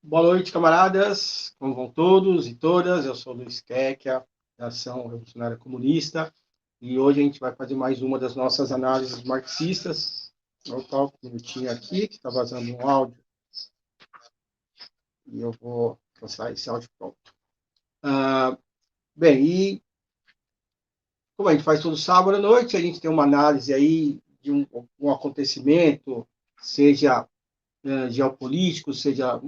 Boa noite, camaradas. Como vão todos e todas? Eu sou o Luiz Quequia, da Ação Revolucionária Comunista, e hoje a gente vai fazer mais uma das nossas análises marxistas. Opa, um minutinho aqui, que está vazando um áudio, e eu vou lançar esse áudio pronto. Ah, bem, e como a gente faz todo sábado à noite, a gente tem uma análise aí de um acontecimento, seja geopolítico, seja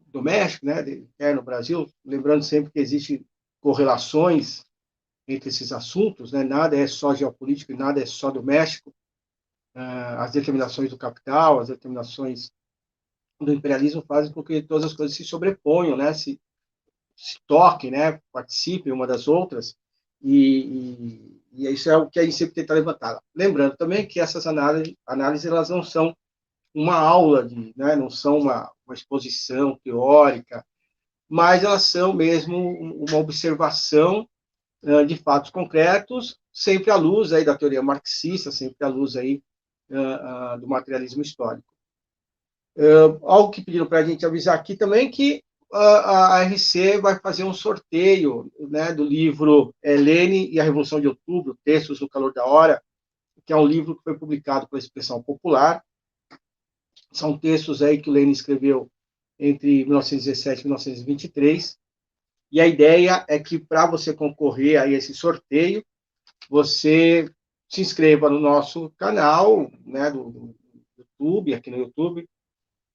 doméstico, né, interno no Brasil, lembrando sempre que existem correlações entre esses assuntos, né, nada é só geopolítico e nada é só doméstico, as determinações do capital, as determinações do imperialismo fazem com que todas as coisas se sobreponham, né, se toquem, né, participem uma das outras, e isso é o que a gente sempre tenta levantar. Lembrando também que essas análises elas não são uma aula, né, não são uma exposição teórica, mas elas são mesmo uma observação de fatos concretos, sempre à luz aí da teoria marxista, sempre à luz aí do materialismo histórico. Algo que pediram para a gente avisar aqui também que a RC vai fazer um sorteio, né, do livro Lênin e a Revolução de Outubro, Textos no Calor da Hora, que é um livro que foi publicado pela Expressão Popular. São textos aí que o Lênin escreveu entre 1917 e 1923. E a ideia é que, para você concorrer a esse sorteio, você se inscreva no nosso canal, né, do YouTube, aqui no YouTube,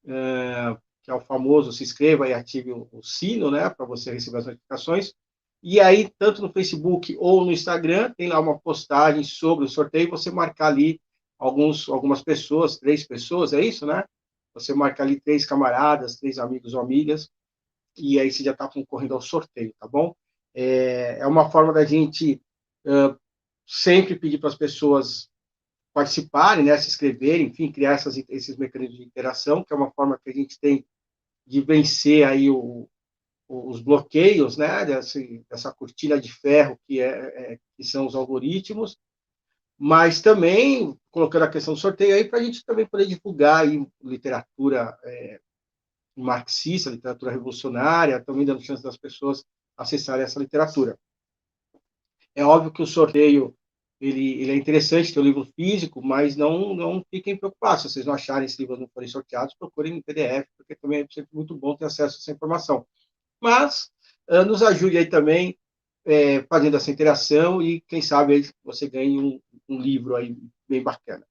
que é o famoso se inscreva e ative o sino, né, para você receber as notificações. E aí, tanto no Facebook ou no Instagram, tem lá uma postagem sobre o sorteio, você marcar ali algumas pessoas, 3 pessoas, é isso, né? Você marca ali 3 camaradas, 3 amigos ou amigas, e aí você já está concorrendo ao sorteio, tá bom? É uma forma da gente sempre pedir para as pessoas participarem, né, se inscreverem, enfim, criar esses mecanismos de interação, que é uma forma que a gente tem de vencer aí os bloqueios, né, dessa cortina de ferro que são os algoritmos, mas também colocando a questão do sorteio aí para a gente também poder divulgar aí literatura marxista, literatura revolucionária, também dando chance das pessoas acessarem essa literatura. É óbvio que o sorteio ele é interessante ter o livro físico, mas não fiquem preocupados. Se vocês não acharem esse livro não forem sorteados, procurem em PDF, porque também é sempre muito bom ter acesso a essa informação. Mas nos ajude aí também fazendo essa interação e quem sabe aí você ganhe um livro aí bem bacana.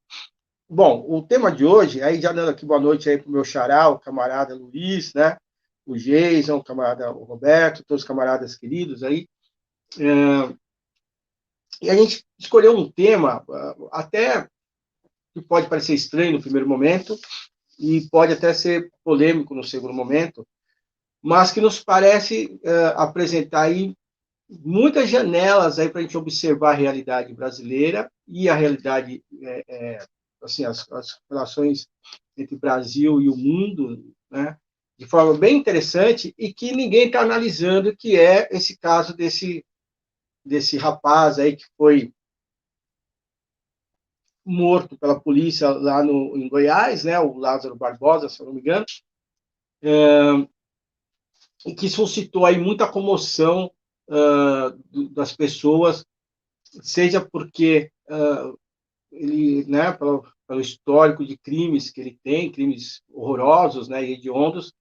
Bom, o tema de hoje, aí já dando aqui boa noite aí para o meu xará, o camarada Luiz, né? O Jason, o camarada o Roberto, todos os camaradas queridos aí. E a gente escolheu um tema, até que pode parecer estranho no primeiro momento, e pode até ser polêmico no segundo momento, mas que nos parece apresentar aí muitas janelas aí para a gente observar a realidade brasileira e a realidade, assim, as relações entre o Brasil e o mundo, né, de forma bem interessante e que ninguém está analisando, que é esse caso desse rapaz aí que foi morto pela polícia lá em Goiás, né, o Lázaro Barbosa, se eu não me engano, e que suscitou aí muita comoção das pessoas, seja porque ele, né, pelo histórico de crimes que ele tem, crimes horrorosos, né, e hediondos,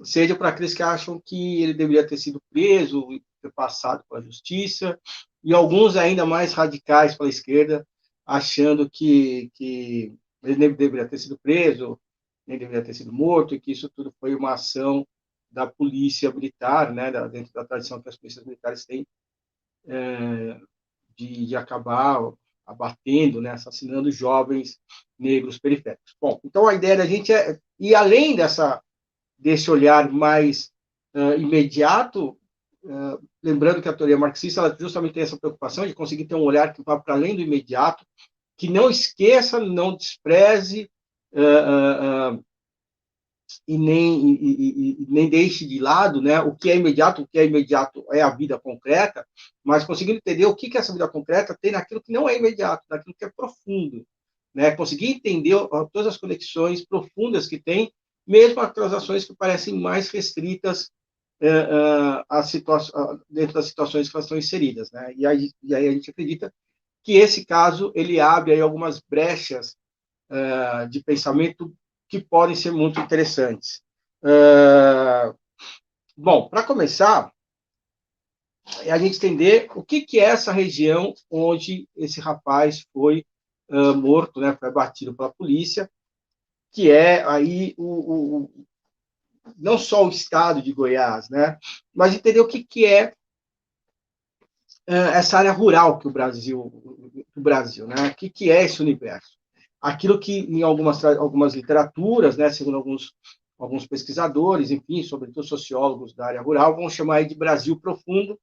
seja para aqueles que acham que ele deveria ter sido preso e ter passado pela justiça, e alguns ainda mais radicais pela esquerda, achando que ele nem deveria ter sido preso, nem deveria ter sido morto, e que isso tudo foi uma ação da polícia militar, né, dentro da tradição que as polícias militares têm, de acabar abatendo, né, assassinando jovens negros periféricos. Bom, então a ideia da gente é ir além desse olhar mais imediato, lembrando que a teoria marxista ela justamente tem essa preocupação de conseguir ter um olhar que vá para além do imediato, que não esqueça, não despreze nem deixe de lado, né, o que é imediato é a vida concreta, mas conseguir entender o que essa vida concreta tem naquilo que não é imediato, naquilo que é profundo, né, conseguir entender todas as conexões profundas que tem mesmo aquelas ações que parecem mais restritas dentro das situações que elas estão inseridas, né? E aí a gente acredita que esse caso ele abre aí algumas brechas de pensamento que podem ser muito interessantes. Bom, para começar, é a gente entender o que é essa região onde esse rapaz foi morto, né, foi abatido pela polícia, que é aí não só o estado de Goiás, né, mas entender o que é essa área rural que o Brasil, né, o que é esse universo. Aquilo que em algumas literaturas, né, segundo alguns pesquisadores, enfim, sobretudo sociólogos da área rural, vão chamar de Brasil profundo,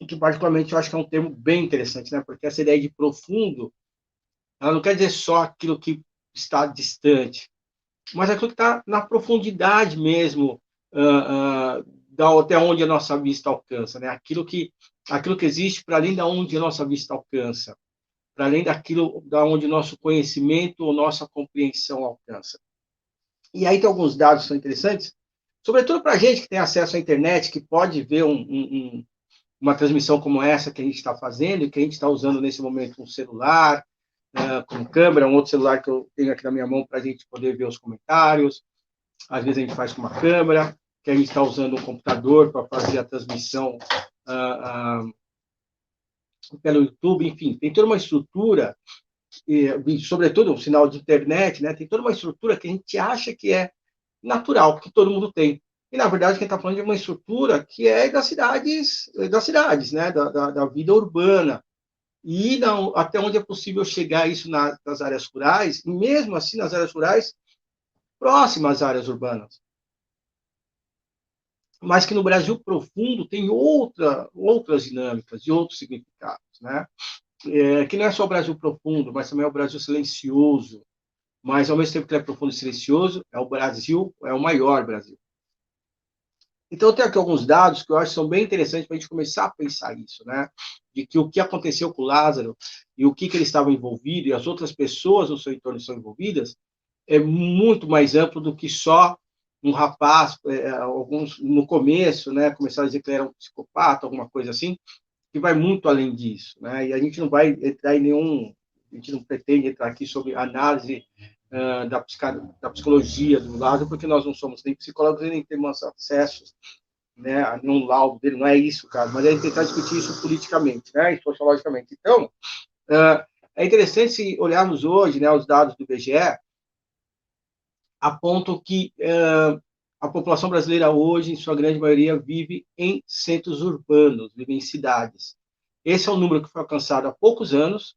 e que particularmente eu acho que é um termo bem interessante, né? Porque essa ideia de profundo, ela não quer dizer só aquilo que está distante, mas aquilo que está na profundidade mesmo, até onde a nossa vista alcança, né? Aquilo que existe para além da onde a nossa vista alcança, para além daquilo da onde o nosso conhecimento ou nossa compreensão alcança. E aí tem alguns dados que são interessantes, sobretudo para a gente que tem acesso à internet, que pode ver uma transmissão como essa que a gente está fazendo e que a gente está usando nesse momento um celular, com câmera, um outro celular que eu tenho aqui na minha mão para a gente poder ver os comentários. Às vezes a gente faz com uma câmera, que a gente está usando um computador para fazer a transmissão pelo YouTube, enfim, tem toda uma estrutura, e sobretudo um sinal de internet, né? Tem toda uma estrutura que a gente acha que é natural, que todo mundo tem. E, na verdade, quem está falando de uma estrutura que é das cidades, né? Da vida urbana. E não, até onde é possível chegar isso nas áreas rurais, e mesmo assim nas áreas rurais próximas às áreas urbanas. Mas que no Brasil profundo tem outras dinâmicas e outros significados, né? Que não é só o Brasil profundo, mas também é o Brasil silencioso. Mas, ao mesmo tempo que ele é profundo e silencioso, é o Brasil, é o maior Brasil. Então, eu tenho aqui alguns dados que eu acho que são bem interessantes para a gente começar a pensar isso, né? De que o que aconteceu com o Lázaro e o que ele estava envolvido e as outras pessoas no seu entorno estão envolvidas é muito mais amplo do que só um rapaz, alguns no começo, né, começaram a dizer que ele era um psicopata, alguma coisa assim, que vai muito além disso, né? E a gente não vai entrar em a gente não pretende entrar aqui sobre análise da psicologia do Lázaro, porque nós não somos nem psicólogos nem temos acesso, né, a nenhum laudo dele, não é isso, cara, mas é tentar discutir isso politicamente, né, e sociologicamente. Então, é interessante se olharmos hoje, né, os dados do IBGE apontam que a população brasileira hoje, em sua grande maioria, vive em centros urbanos, vive em cidades. Esse é um número que foi alcançado há poucos anos,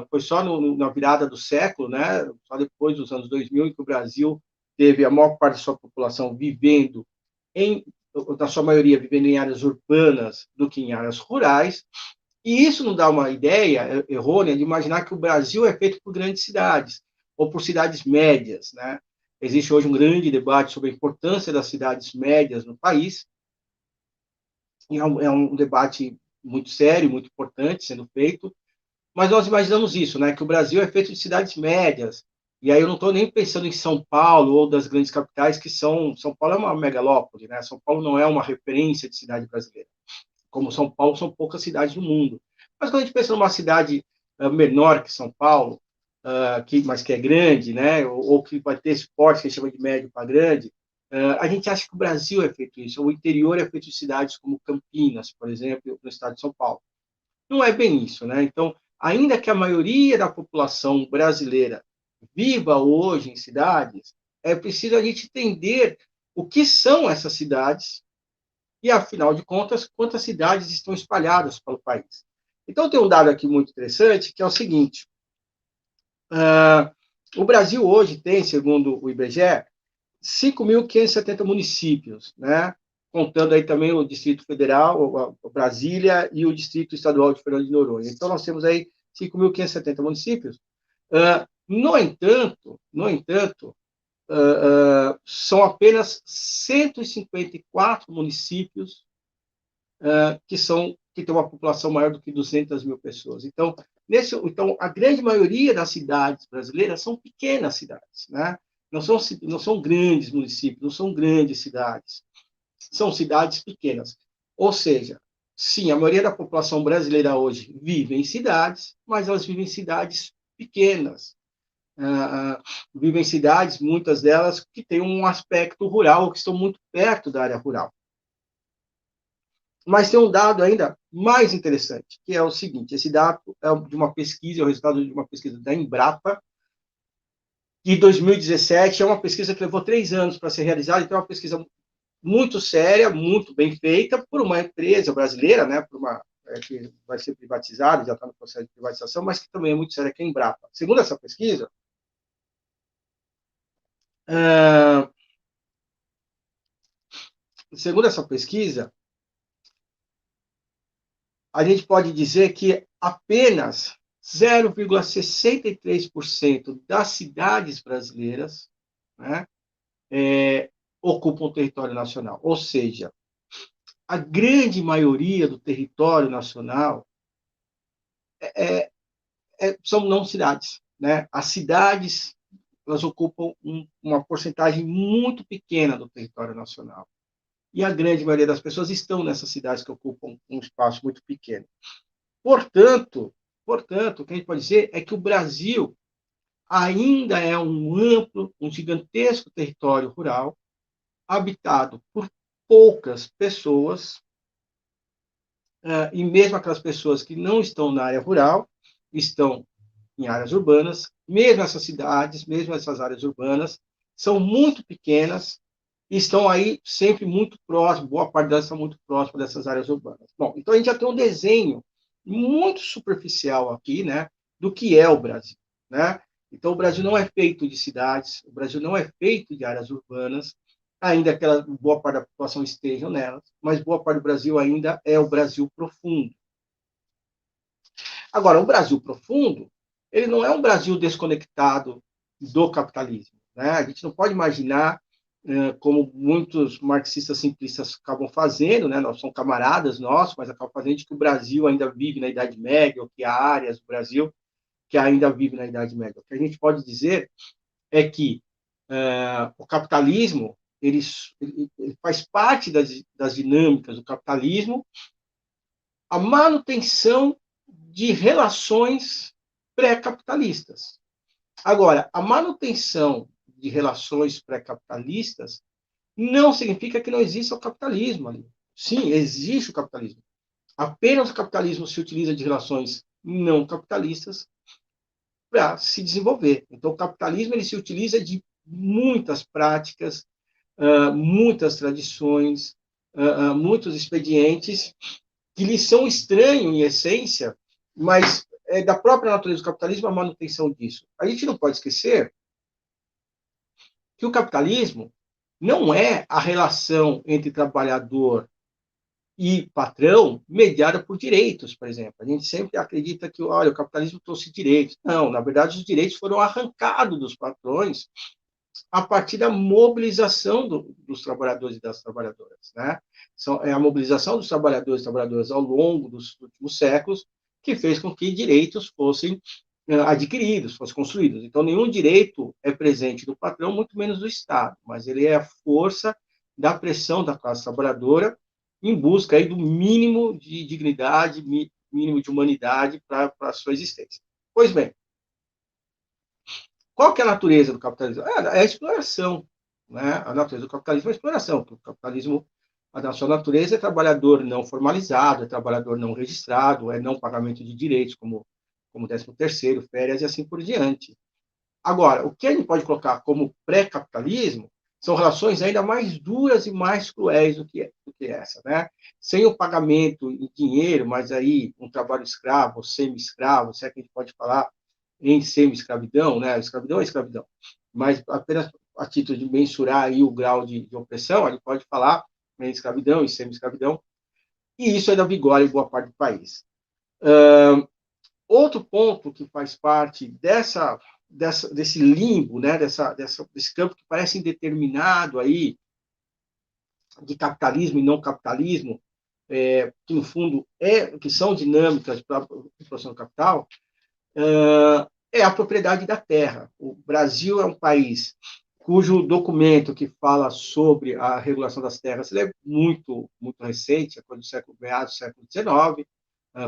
foi só na virada do século, né, só depois dos anos 2000, em que o Brasil teve a maior parte da sua população vivendo na sua maioria, vivendo em áreas urbanas do que em áreas rurais, e isso não dá uma ideia errônea de imaginar que o Brasil é feito por grandes cidades, ou por cidades médias, né? Existe hoje um grande debate sobre a importância das cidades médias no país, e é um debate muito sério, muito importante sendo feito, mas nós imaginamos isso, né? Que o Brasil é feito de cidades médias. E aí eu não estou nem pensando em São Paulo ou das grandes capitais que São Paulo é uma megalópole, né? São Paulo não é uma referência de cidade brasileira. Como São Paulo são poucas cidades do mundo. Mas quando a gente pensa numa cidade menor que São Paulo, mas que é grande, né? Ou que vai ter esporte que a gente chama de médio para grande, a gente acha que o Brasil é feito isso. O interior é feito de cidades como Campinas, por exemplo, no estado de São Paulo. Não é bem isso, né? Então, ainda que a maioria da população brasileira viva hoje em cidades, é preciso a gente entender o que são essas cidades e, afinal de contas, quantas cidades estão espalhadas pelo país. Então, tem um dado aqui muito interessante, que é o seguinte: o Brasil hoje tem, segundo o IBGE, 5.570 municípios, né? Contando aí também o Distrito Federal, Brasília e o Distrito Estadual de Fernando de Noronha. Então, nós temos aí 5.570 municípios. No entanto, são apenas 154 municípios que têm uma população maior do que 200 mil pessoas. Então, a grande maioria das cidades brasileiras são pequenas cidades, né? não são grandes municípios, não são grandes cidades, são cidades pequenas. Ou seja, sim, a maioria da população brasileira hoje vive em cidades, mas elas vivem em cidades pequenas. Vivem em cidades, muitas delas, que têm um aspecto rural, ou que estão muito perto da área rural. Mas tem um dado ainda mais interessante, que é o seguinte: esse dado é de uma pesquisa, é o resultado de uma pesquisa da Embrapa, de 2017, é uma pesquisa que levou 3 anos para ser realizada, então é uma pesquisa muito séria, muito bem feita, por uma empresa brasileira, né, por uma, que vai ser privatizada, já está no processo de privatização, mas que também é muito séria, que é a Embrapa. Segundo essa pesquisa, uh, segundo essa pesquisa, a gente pode dizer que apenas 0,63% das cidades brasileiras, né, ocupam o território nacional. Ou seja, a grande maioria do território nacional são não cidades. Né? As cidades, elas ocupam uma porcentagem muito pequena do território nacional. E a grande maioria das pessoas estão nessas cidades que ocupam um espaço muito pequeno. Portanto, o que a gente pode dizer é que o Brasil ainda é um amplo, um gigantesco território rural, habitado por poucas pessoas, e mesmo aquelas pessoas que não estão na área rural, estão em áreas urbanas, mesmo essas cidades, mesmo essas áreas urbanas, são muito pequenas e estão aí sempre muito próximas, boa parte delas estão muito próximas dessas áreas urbanas. Bom, então a gente já tem um desenho muito superficial aqui, né, do que é o Brasil, né? Então o Brasil não é feito de cidades, o Brasil não é feito de áreas urbanas, ainda que boa parte da população esteja nelas, mas boa parte do Brasil ainda é o Brasil profundo. Agora, o Brasil profundo, ele não é um Brasil desconectado do capitalismo. Né? A gente não pode imaginar, como muitos marxistas simplistas acabam fazendo, né? Nós somos camaradas nossos, mas acabam fazendo que o Brasil ainda vive na Idade Média, ou que há áreas do Brasil que ainda vive na Idade Média. O que a gente pode dizer é que o capitalismo ele faz parte das dinâmicas do capitalismo a manutenção de relações pré-capitalistas. Agora, a manutenção de relações pré-capitalistas não significa que não exista o capitalismo ali. Sim, existe o capitalismo. Apenas o capitalismo se utiliza de relações não capitalistas para se desenvolver. Então, o capitalismo ele se utiliza de muitas práticas, muitas tradições, muitos expedientes que lhes são estranhos em essência, mas é da própria natureza do capitalismo a manutenção disso. A gente não pode esquecer que o capitalismo não é a relação entre trabalhador e patrão mediada por direitos, por exemplo. A gente sempre acredita que, olha, o capitalismo trouxe direitos. Não, na verdade, os direitos foram arrancados dos patrões a partir da mobilização dos trabalhadores e das trabalhadoras. Né? É a mobilização dos trabalhadores e trabalhadoras ao longo dos últimos séculos que fez com que direitos fossem adquiridos, fossem construídos. Então, nenhum direito é presente do patrão, muito menos do Estado, mas ele é a força da pressão da classe trabalhadora em busca aí do mínimo de dignidade, mínimo de humanidade para a sua existência. Pois bem, qual que é a natureza do capitalismo? É a exploração. Né? A natureza do capitalismo é a exploração. O capitalismo, a sua natureza é trabalhador não formalizado, é trabalhador não registrado, é não pagamento de direitos, como 13º, férias e assim por diante. Agora, o que a gente pode colocar como pré-capitalismo são relações ainda mais duras e mais cruéis do que essa. Né? Sem o pagamento em dinheiro, mas aí um trabalho escravo, semi-escravo, se é que a gente pode falar em semi-escravidão, né? A escravidão é escravidão, mas apenas a título de mensurar aí o grau de opressão, a gente pode falar em escravidão e semi-escravidão, e isso ainda vigora em boa parte do país. Outro ponto que faz parte desse limbo, né? Desse campo que parece indeterminado aí, de capitalismo e não capitalismo, que no fundo que são dinâmicas para a produção do capital, é a propriedade da terra. O Brasil é um país cujo documento que fala sobre a regulação das terras ele é muito, muito recente, é do século, meados do século XIX,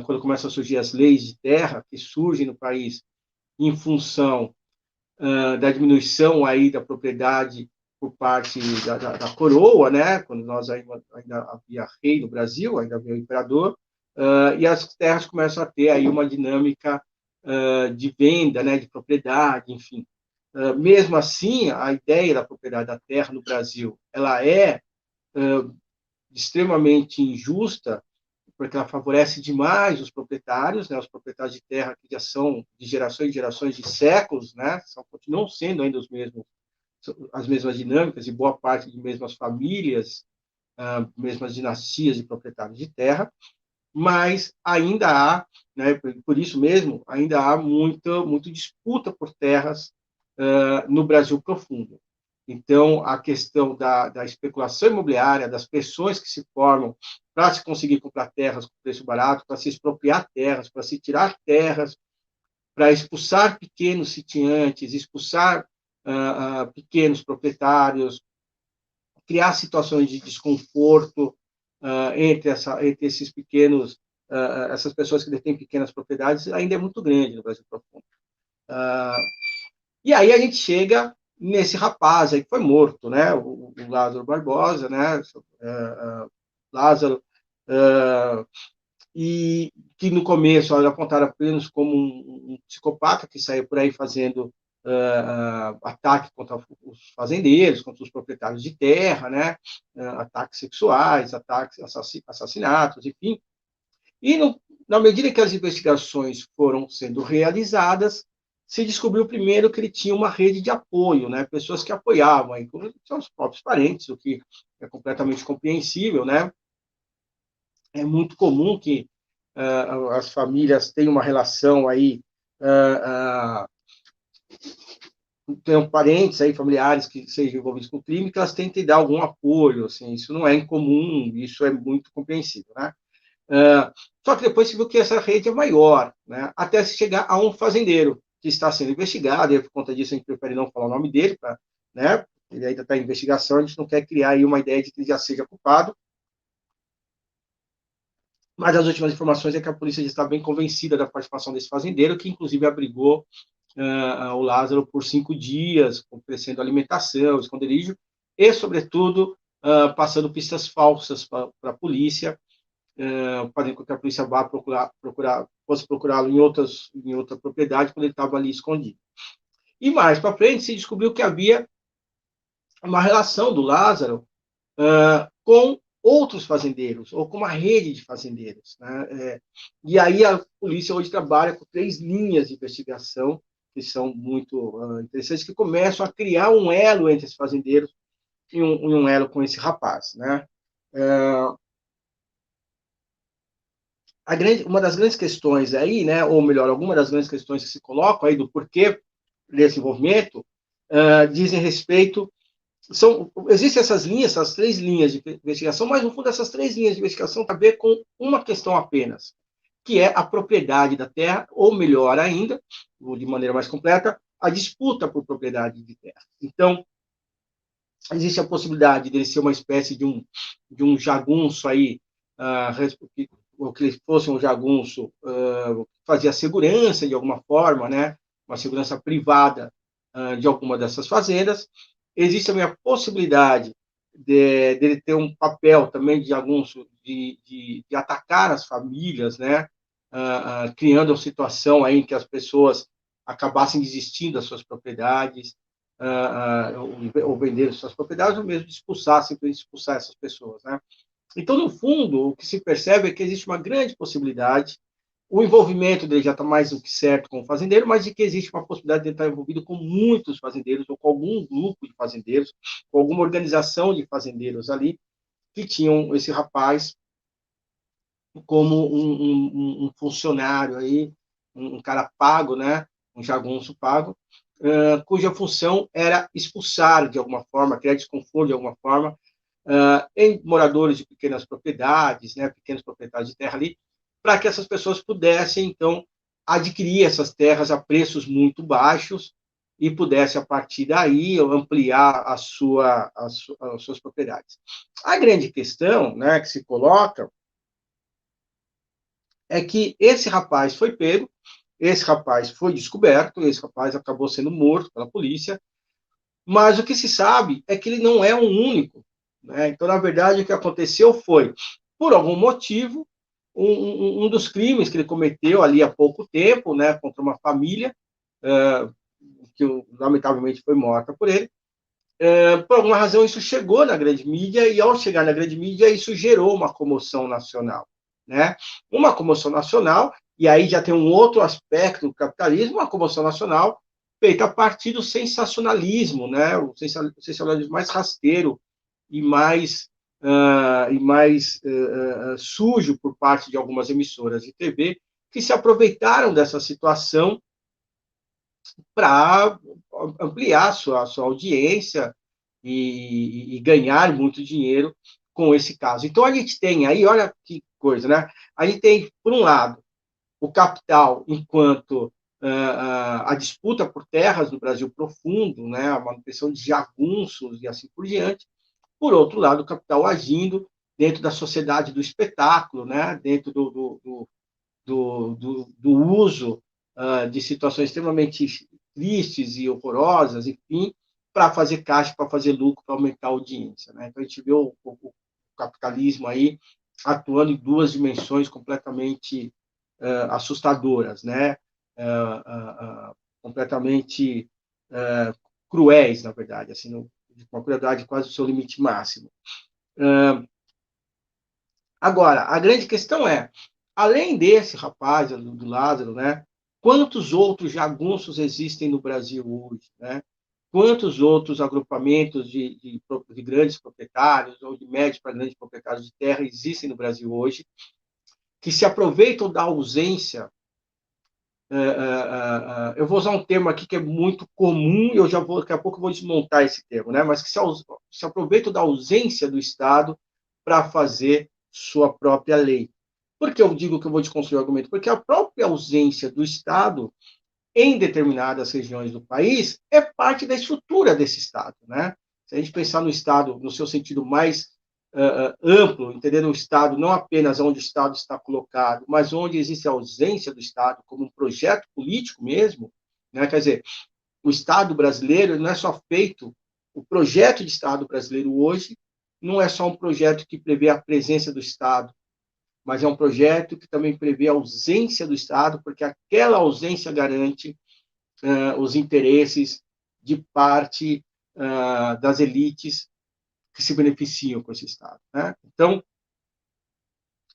quando começam a surgir as leis de terra, que surgem no país em função da diminuição aí da propriedade por parte da coroa, né? Quando nós ainda havia rei no Brasil, ainda havia o imperador, e as terras começam a ter aí uma dinâmica de venda, né? De propriedade, enfim. Mesmo assim, a ideia da propriedade da terra no Brasil, ela é extremamente injusta, porque ela favorece demais os proprietários, né, os proprietários de terra que já são de gerações e gerações de séculos, né, continuam sendo ainda as mesmas dinâmicas e boa parte de mesmas famílias, mesmas dinastias de proprietários de terra, mas ainda há, né, por isso mesmo, ainda há muita disputa por terras no Brasil profundo. Então, a questão da especulação imobiliária, das pressões que se formam para se conseguir comprar terras com preço barato, para se expropriar terras, para se tirar terras, para expulsar pequenos sitiantes, expulsar pequenos proprietários, criar situações de desconforto entre esses pequenos, essas pessoas que detêm pequenas propriedades, ainda é muito grande no Brasil profundo. E aí a gente chega nesse rapaz aí que foi morto, né? O Lázaro Barbosa, né? Lázaro, e que no começo era apontado apenas como um psicopata que saiu por aí fazendo ataque contra os fazendeiros, contra os proprietários de terra, né? Ataques sexuais, ataques, assassinatos, enfim. E na medida que as investigações foram sendo realizadas, se descobriu primeiro que ele tinha uma rede de apoio, né? Pessoas que apoiavam, inclusive seus próprios parentes, o que é completamente compreensível, né? É muito comum que as famílias tenham uma relação aí, tenham parentes aí, familiares que sejam envolvidos com crime, que elas tentem dar algum apoio, assim, isso não é incomum, isso é muito compreensível, né? Só que depois se viu que essa rede é maior, né? Até se chegar a um fazendeiro que está sendo investigado, e por conta disso a gente prefere não falar o nome dele, né? Ele ainda está em investigação, a gente não quer criar aí uma ideia de que ele já seja culpado, mas as últimas informações é que a polícia já está bem convencida da participação desse fazendeiro, que inclusive abrigou o Lázaro por 5 dias, oferecendo alimentação, esconderijo, e, sobretudo, passando pistas falsas para a polícia, fazendo com que a polícia vá fosse procurá-lo em outra propriedade, quando ele estava ali escondido. E mais para frente se descobriu que havia uma relação do Lázaro com outros fazendeiros, ou com uma rede de fazendeiros, né? E aí a polícia hoje trabalha com 3 linhas de investigação, que são muito interessantes, que começam a criar um elo entre esses fazendeiros e um elo com esse rapaz, né? Uma das grandes questões aí, né, ou melhor, alguma das grandes questões que se colocam aí do porquê desse envolvimento, dizem respeito. Existem essas linhas, essas 3 linhas de investigação, mas no fundo essas 3 linhas de investigação têm a ver com uma questão apenas, que é a propriedade da terra, ou melhor ainda, de maneira mais completa, a disputa por propriedade de terra. Então, existe a possibilidade dele ser uma espécie de um jagunço aí, ou que ele fosse um jagunço que fazia segurança de alguma forma, né? Uma segurança privada de alguma dessas fazendas. Existe também a possibilidade dele ter um papel também de jagunço, de atacar as famílias, né? Criando uma situação aí em que as pessoas acabassem desistindo das suas propriedades, ou vender suas propriedades, ou mesmo simplesmente expulsar essas pessoas, né? Então, no fundo, o que se percebe é que existe uma grande possibilidade, o envolvimento dele já está mais do que certo com o fazendeiro, mas de que existe uma possibilidade de ele estar envolvido com muitos fazendeiros, ou com algum grupo de fazendeiros, com alguma organização de fazendeiros ali, que tinham esse rapaz como um funcionário aí, um cara pago, né? Um jagunço pago, cuja função era expulsar de alguma forma, criar desconforto de alguma forma, em moradores de pequenas propriedades, né, pequenos proprietários de terra ali, para que essas pessoas pudessem, então, adquirir essas terras a preços muito baixos, e pudesse, a partir daí, ampliar as suas propriedades. A grande questão, né, que se coloca é que esse rapaz foi pego, esse rapaz foi descoberto, esse rapaz acabou sendo morto pela polícia, mas o que se sabe é que ele não é um único. Né? Então, na verdade, o que aconteceu foi, por algum motivo, um dos crimes que ele cometeu ali há pouco tempo, né, contra uma família, que lamentavelmente foi morta por ele, por alguma razão isso chegou na grande mídia, e ao chegar na grande mídia, isso gerou uma comoção nacional. Né? Uma comoção nacional, e aí já tem um outro aspecto do capitalismo, uma comoção nacional feita a partir do sensacionalismo, né? O sensacionalismo mais rasteiro e mais sujo por parte de algumas emissoras de TV, que se aproveitaram dessa situação para ampliar sua audiência e ganhar muito dinheiro com esse caso. Então, a gente tem aí, olha que coisa, né? A gente tem, por um lado, o capital enquanto a disputa por terras no Brasil profundo, né? A manutenção de jagunços e assim por diante. Por outro lado, o capital agindo dentro da sociedade do espetáculo, né? Dentro do uso de situações extremamente tristes e horrorosas, enfim, para fazer caixa, para fazer lucro, para aumentar a audiência. Né? Então, a gente vê o capitalismo aí atuando em duas dimensões completamente assustadoras, né? Completamente cruéis, na verdade, assim, de uma crueldade quase o seu limite máximo. Agora, a grande questão é, além desse rapaz, do Lázaro, né, quantos outros jagunços existem no Brasil hoje? Né? Quantos outros agrupamentos de grandes proprietários ou de médios para grandes proprietários de terra existem no Brasil hoje, que se aproveitam da ausência. Eu vou usar um termo aqui que é muito comum, e daqui a pouco eu vou desmontar esse termo, né? Mas que se aproveitam da ausência do Estado para fazer sua própria lei. Por que eu digo que eu vou desconstruir o argumento? Porque a própria ausência do Estado em determinadas regiões do país é parte da estrutura desse Estado. Né? Se a gente pensar no Estado no seu sentido mais amplo, entendendo o Estado não apenas onde o Estado está colocado, mas onde existe a ausência do Estado como um projeto político mesmo, né? Quer dizer, o Estado brasileiro não é só feito, o projeto de Estado brasileiro hoje não é só um projeto que prevê a presença do Estado, mas é um projeto que também prevê a ausência do Estado, porque aquela ausência garante os interesses de parte das elites que se beneficiam com esse Estado. Né? Então,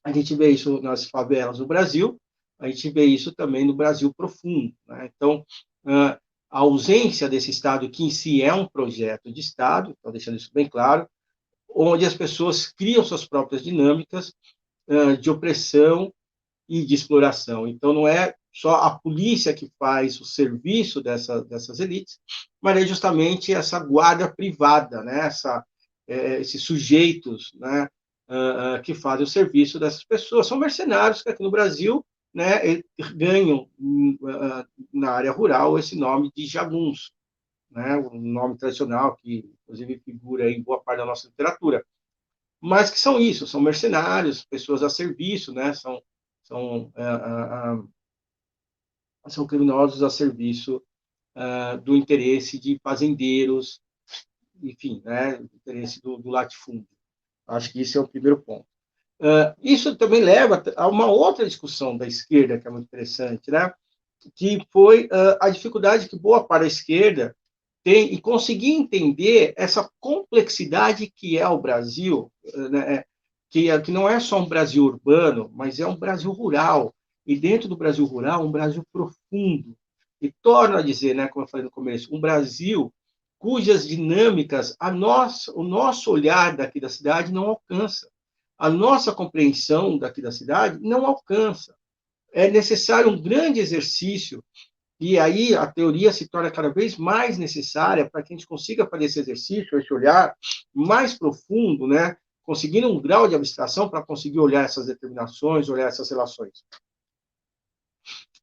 a gente vê isso nas favelas do Brasil, a gente vê isso também no Brasil profundo. Né? Então, a ausência desse Estado, que em si é um projeto de Estado, estou deixando isso bem claro, onde as pessoas criam suas próprias dinâmicas de opressão e de exploração. Então, não é só a polícia que faz o serviço dessas elites, mas é justamente essa guarda privada, né? Esses sujeitos, né? Que fazem o serviço dessas pessoas. São mercenários que aqui no Brasil, né, ganham na área rural esse nome de jagunço, né? Um nome tradicional que, inclusive, figura em boa parte da nossa literatura. Mas que são isso, são mercenários, pessoas a serviço, né? São, são criminosos a serviço do interesse de fazendeiros, enfim, né? Do interesse do latifúndio. Acho que isso é o primeiro ponto. Isso também leva a uma outra discussão da esquerda, que é muito interessante, né? Que foi a dificuldade que boa parte da esquerda tem em conseguir entender essa complexidade que é o Brasil, né? Que não é só um Brasil urbano, mas é um Brasil rural. E dentro do Brasil rural, um Brasil profundo. E torno a dizer, né, como eu falei no começo, um Brasil cujas dinâmicas o nosso olhar daqui da cidade não alcança. A nossa compreensão daqui da cidade não alcança. É necessário um grande exercício, e aí a teoria se torna cada vez mais necessária para que a gente consiga fazer esse exercício, esse olhar mais profundo, né? Conseguindo um grau de abstração para conseguir olhar essas determinações, olhar essas relações.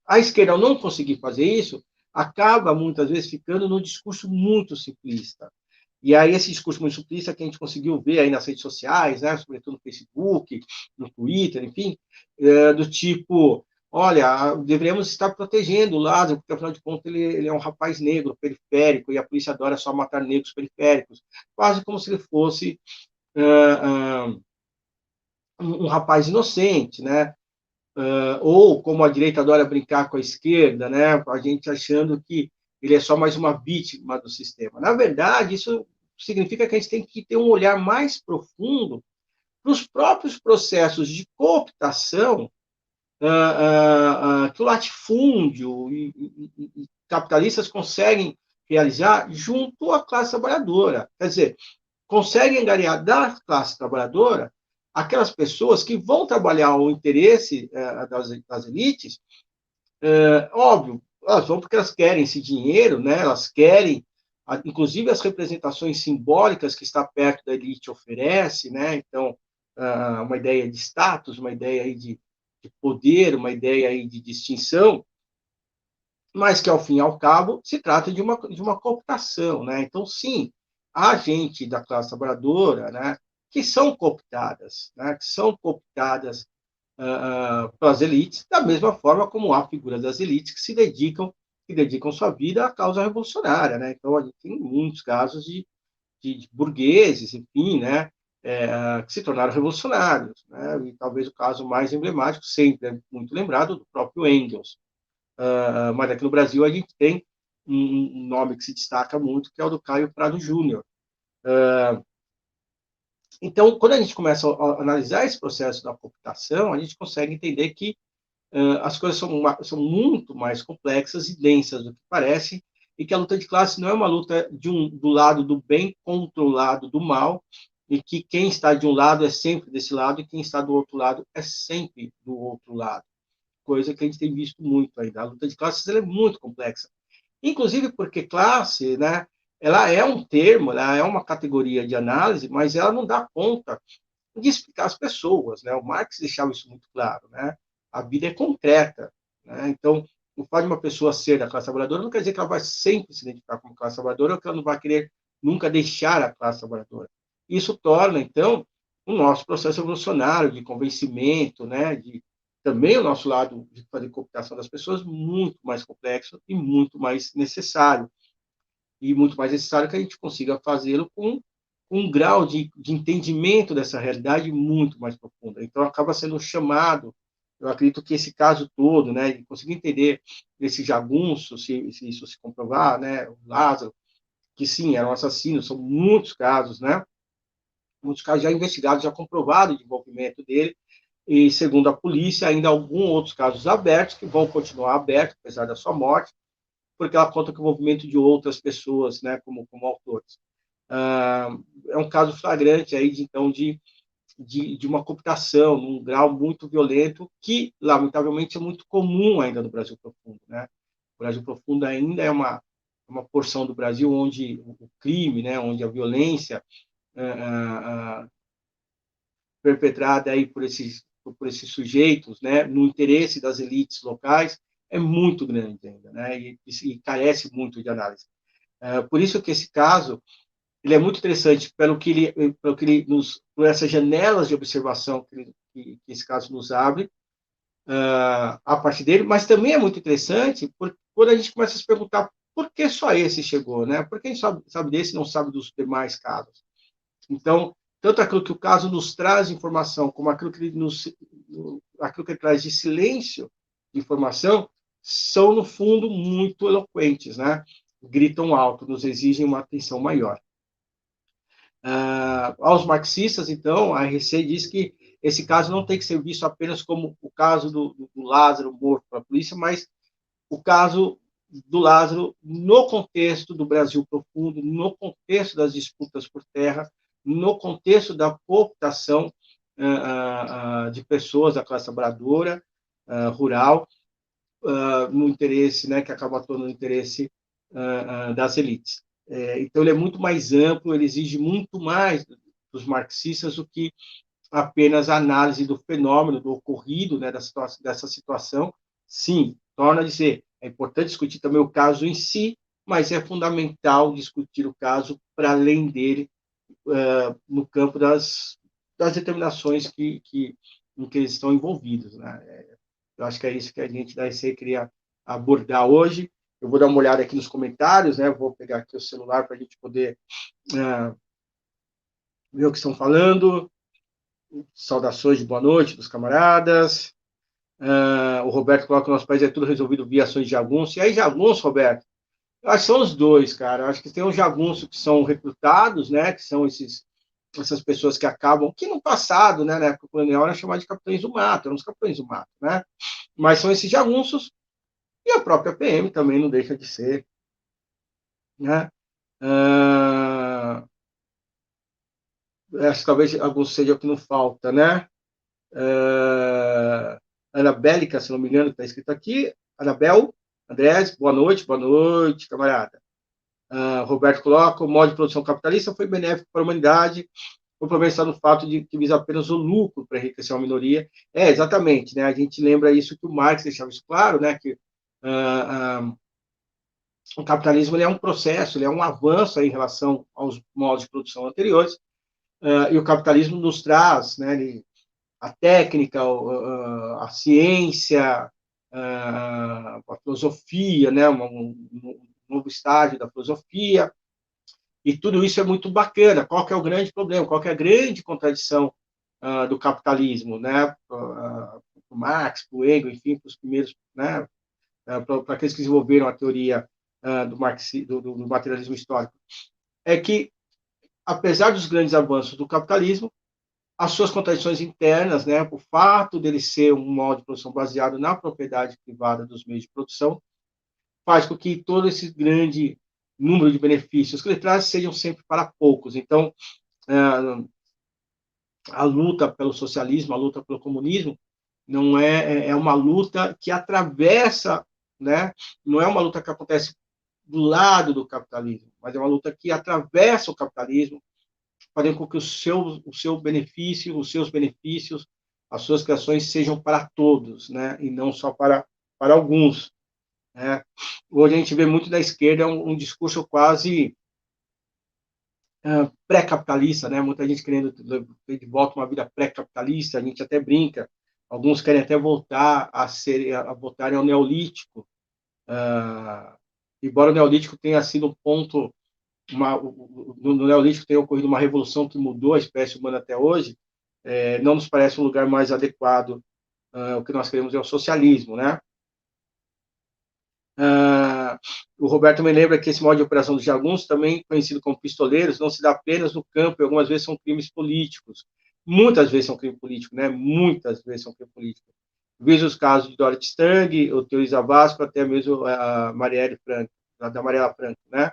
A esquerda, ao não conseguir fazer isso, acaba, muitas vezes, ficando num discurso muito simplista. E aí, esse discurso muito simplista que a gente conseguiu ver aí nas redes sociais, né, sobretudo no Facebook, no Twitter, enfim, do tipo, olha, deveríamos estar protegendo o Lázaro, porque, afinal de contas, ele é um rapaz negro, periférico, e a polícia adora só matar negros periféricos, quase como se ele fosse um rapaz inocente, né? Ou como a direita adora brincar com a esquerda, né? A gente achando que ele é só mais uma vítima do sistema. Na verdade, isso significa que a gente tem que ter um olhar mais profundo para os próprios processos de cooptação que o latifúndio e capitalistas conseguem realizar junto à classe trabalhadora. Quer dizer, conseguem angariar da classe trabalhadora aquelas pessoas que vão trabalhar o interesse das elites, óbvio, elas vão porque elas querem esse dinheiro, né? Elas querem, inclusive as representações simbólicas que está perto da elite oferece, né? Então, uma ideia de status, uma ideia aí de poder, uma ideia aí de distinção, mas que, ao fim e ao cabo, se trata de uma cooptação, né? Então, sim, há gente da classe trabalhadora, né, que são cooptadas, né, que são cooptadas pelas elites, da mesma forma como há figuras das elites que dedicam sua vida à causa revolucionária, né? Então, a gente tem muitos casos de burgueses, enfim, né, que se tornaram revolucionários, né? E talvez o caso mais emblemático, sempre é muito lembrado, do próprio Engels. Mas aqui no Brasil a gente tem um nome que se destaca muito, que é o do Caio Prado Júnior. Então, quando a gente começa a analisar esse processo da cooptação, a gente consegue entender que as coisas são muito mais complexas e densas do que parece, e que a luta de classe não é uma luta do lado do bem contra o lado do mal, e que quem está de um lado é sempre desse lado, e quem está do outro lado é sempre do outro lado. Coisa que a gente tem visto muito ainda. A luta de classes ela é muito complexa. Inclusive porque classe, né, ela é um termo, ela é uma categoria de análise, mas ela não dá conta de explicar as pessoas, né? O Marx deixava isso muito claro, né? A vida é concreta, né? Então, o fato de uma pessoa ser da classe trabalhadora não quer dizer que ela vai sempre se identificar como classe trabalhadora ou que ela não vai querer nunca deixar a classe trabalhadora. Isso torna, então, o nosso processo evolucionário de convencimento, né, de também o nosso lado de fazer cooptação das pessoas muito mais complexo e muito mais necessário. E muito mais necessário que a gente consiga fazê-lo com um grau de entendimento dessa realidade muito mais profunda. Então, acaba sendo chamado, eu acredito que esse caso todo, né, de conseguir entender esse jagunço, se isso se comprovar, né, o Lázaro, que sim, era um assassino, são muitos casos já investigados, já comprovado o envolvimento dele, e, segundo a polícia, ainda alguns outros casos abertos, que vão continuar abertos, apesar da sua morte, porque ela conta com o envolvimento de outras pessoas, né, como autores. É um caso flagrante aí, então, de uma cooptação num grau muito violento, que, lamentavelmente, é muito comum ainda no Brasil Profundo, né? O Brasil Profundo ainda é uma porção do Brasil onde o crime, né, onde a violência perpetrada aí por esses sujeitos, né, no interesse das elites locais, é muito grande ainda, né, e carece muito de análise. Por isso que esse caso ele é muito interessante por essas janelas de observação que esse caso nos abre a partir dele, mas também é muito interessante quando a gente começa a se perguntar por que só esse chegou, né? Por que a gente sabe desse e não sabe dos demais casos? Então, tanto aquilo que o caso nos traz de informação, como aquilo que ele traz de silêncio de informação, são, no fundo, muito eloquentes, né? Gritam alto, nos exigem uma atenção maior. Aos marxistas, então, a RC diz que esse caso não tem que ser visto apenas como o caso do Lázaro morto pela polícia, mas o caso do Lázaro no contexto do Brasil Profundo, no contexto das disputas por terra, no contexto da cooptação de pessoas da classe trabalhadora rural, no interesse, né, que acaba atuando no interesse das elites. Então, ele é muito mais amplo, ele exige muito mais dos marxistas do que apenas a análise do fenômeno, do ocorrido, né, dessa situação. Sim, torna a dizer, É importante discutir também o caso em si, mas é fundamental discutir o caso para além dele, no campo das determinações em que eles estão envolvidos, né? Eu acho que é isso que a gente da IC queria abordar hoje. Eu vou dar uma olhada aqui nos comentários, né? Vou pegar aqui o celular para a gente poder ver o que estão falando. Saudações de boa noite dos camaradas. O Roberto coloca que o nosso país é tudo resolvido via ações de jagunço. E aí, jagunço, Roberto? Eu acho que são os dois, cara. Eu acho que tem os jagunços que são recrutados, né? Que são essas pessoas que acabam, que no passado, né, na época colonial, era chamado de capitães do mato, eram os capitães do mato, né? Mas são esses jagunços, e a própria PM também não deixa de ser, né? Acho que talvez alguns seja o que não falta, né? Anabélica, se não me engano, está escrito aqui. Anabel, Andrés, boa noite, camarada. Roberto coloca, o modo de produção capitalista foi benéfico para a humanidade, o problema está no fato de que visa apenas o lucro para enriquecer uma minoria. Exatamente, né? A gente lembra isso que o Marx deixava isso claro, né? Que o capitalismo ele é um processo, ele é um avanço em relação aos modos de produção anteriores, e o capitalismo nos traz, né? A técnica, a ciência, a filosofia, né? Um novo estágio da filosofia, e tudo isso é muito bacana. Qual que é o grande problema? Qual que é a grande contradição do capitalismo, né? Para o Marx, para o Engels, enfim, para os primeiros, né? Para aqueles que desenvolveram a teoria do materialismo histórico, é que, apesar dos grandes avanços do capitalismo, as suas contradições internas, né? O fato dele ser um modo de produção baseado na propriedade privada dos meios de produção, faz com que todo esse grande número de benefícios que ele traz sejam sempre para poucos. Então, a luta pelo socialismo, a luta pelo comunismo, não é uma luta que atravessa, né? Não é uma luta que acontece do lado do capitalismo, mas é uma luta que atravessa o capitalismo, fazendo com que o seu benefício, os seus benefícios, as suas criações sejam para todos, né? E não só para alguns. Né? Hoje a gente vê muito da esquerda um discurso quase pré-capitalista, né? Muita gente querendo ter de volta uma vida pré-capitalista, a gente até brinca. Alguns querem até voltar a voltarem ao neolítico, embora o neolítico tenha sido um ponto, no neolítico tenha ocorrido uma revolução que mudou a espécie humana até hoje, não nos parece um lugar mais adequado. O que nós queremos é o socialismo, né? O Roberto me lembra que esse modo de operação dos jagunços, também conhecido como pistoleiros, não se dá apenas no campo, e algumas vezes são crimes políticos. Muitas vezes são crime político, né? Muitas vezes são crime político. Veja os casos de Dorothy Stang, o Teori Zavascki, até mesmo a Marielle Franco, da Mariela Franco, né?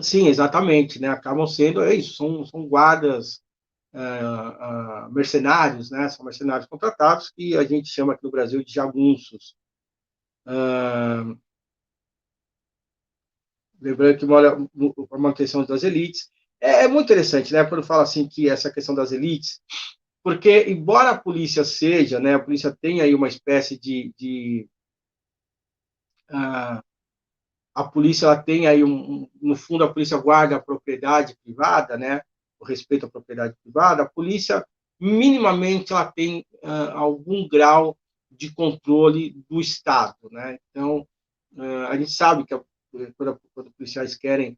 Sim, exatamente, né? Acabam sendo, é isso, são guardas mercenários, né? São mercenários contratados que a gente chama aqui no Brasil de jagunços. Lembrando que mora a manutenção das elites. É muito interessante, né? Quando fala assim que essa questão das elites, porque embora a polícia seja, né? A polícia tenha aí uma espécie a polícia ela tem aí no fundo a polícia guarda a propriedade privada, né? O respeito à propriedade privada. A polícia minimamente ela tem algum grau de controle do Estado, né? Então a gente sabe que quando policiais querem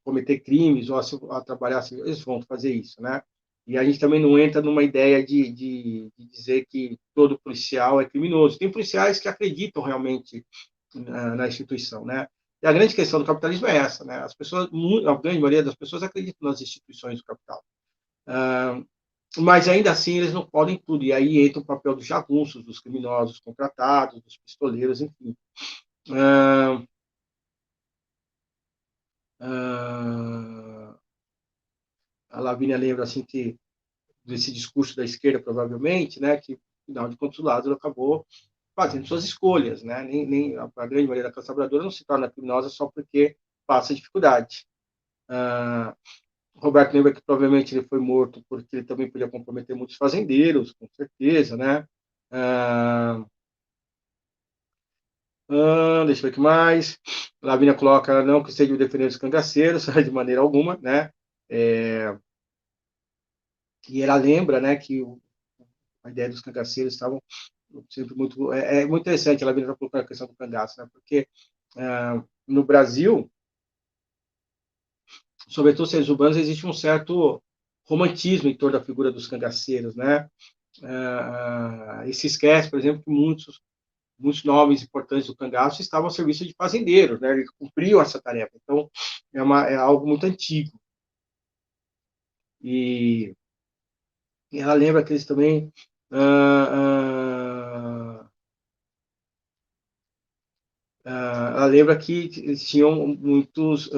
cometer crimes ou a trabalhar assim, eles vão fazer isso, né? E a gente também não entra numa ideia de dizer que todo policial é criminoso. Tem policiais que acreditam realmente na instituição, né? E a grande questão do capitalismo é essa, né? As pessoas, a grande maioria das pessoas acreditam nas instituições do capital. Mas ainda assim eles não podem tudo. E aí entra o papel dos jagunços, dos criminosos contratados, dos pistoleiros, enfim. A Lavínia lembra assim que desse discurso da esquerda provavelmente, né, que afinal de contas o Lázaro acabou fazendo suas escolhas, né? Nem a grande maioria da classe trabalhadora não se torna criminosa só porque passa dificuldade. Roberto lembra que provavelmente ele foi morto porque ele também podia comprometer muitos fazendeiros, com certeza, né? Ah, deixa eu ver o que mais. Lavínia coloca, não que seja o defender os cangaceiros, de maneira alguma, né? E ela lembra, né, que a ideia dos cangaceiros estavam sempre muito... É muito interessante, ela Lavínia colocar a questão do cangaço, né? Porque no Brasil, sobretudo os seres urbanos, existe um certo romantismo em torno da figura dos cangaceiros, né? E se esquece, por exemplo, que muitos nobres importantes do cangaço estavam ao serviço de fazendeiros, né? Eles cumpriam essa tarefa. Então, é algo muito antigo. E ela lembra que eles também ela lembra que eles tinham muitos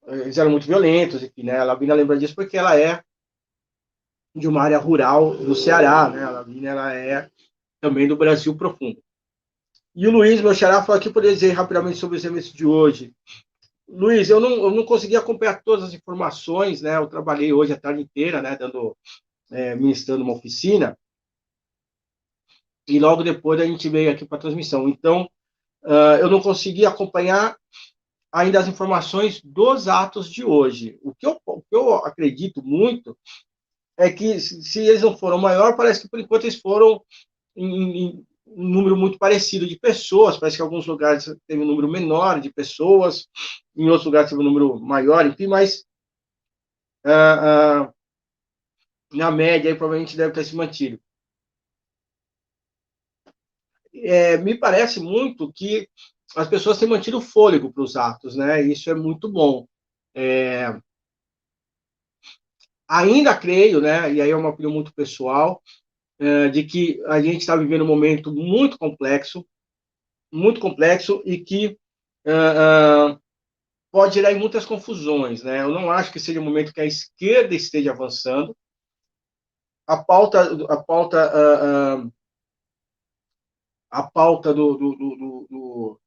eles eram muito violentos, enfim, né? A Lavínia lembra disso porque ela é de uma área rural do Ceará, né? A Lavínia ela é também do Brasil profundo. E o Luiz, meu xará, falou aqui, poderia dizer rapidamente sobre os eventos de hoje. Luiz, eu não consegui acompanhar todas as informações, né? Eu trabalhei hoje a tarde inteira, né? Ministrando uma oficina, e logo depois a gente veio aqui para a transmissão. Então, eu não consegui acompanhar ainda as informações dos atos de hoje. O que eu acredito muito é que, se eles não foram maior, parece que, por enquanto, eles foram em um número muito parecido de pessoas. Parece que em alguns lugares teve um número menor de pessoas, em outros lugares teve um número maior, enfim, mas na média, aí, provavelmente deve ter se mantido. Me parece muito que as pessoas têm mantido o fôlego para os atos, né? Isso é muito bom. Ainda creio, né? E aí é uma opinião muito pessoal, de que a gente está vivendo um momento muito complexo e que pode gerar muitas confusões, né? Eu não acho que seja o momento que a esquerda esteja avançando. A pauta, a pauta, a pauta do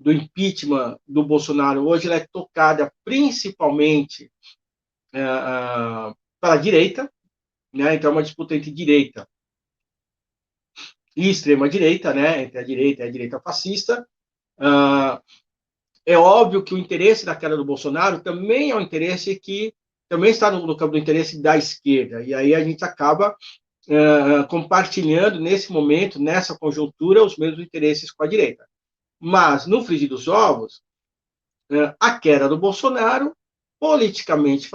impeachment do Bolsonaro hoje ela é tocada principalmente pela direita, né? Então é uma disputa entre direita e extrema direita, né? Entre a direita fascista. É óbvio que o interesse da queda do Bolsonaro também é um interesse que também está no campo do interesse da esquerda. E aí a gente acaba compartilhando nesse momento, nessa conjuntura, os mesmos interesses com a direita. Mas, no frigir dos ovos, a queda do Bolsonaro, politicamente,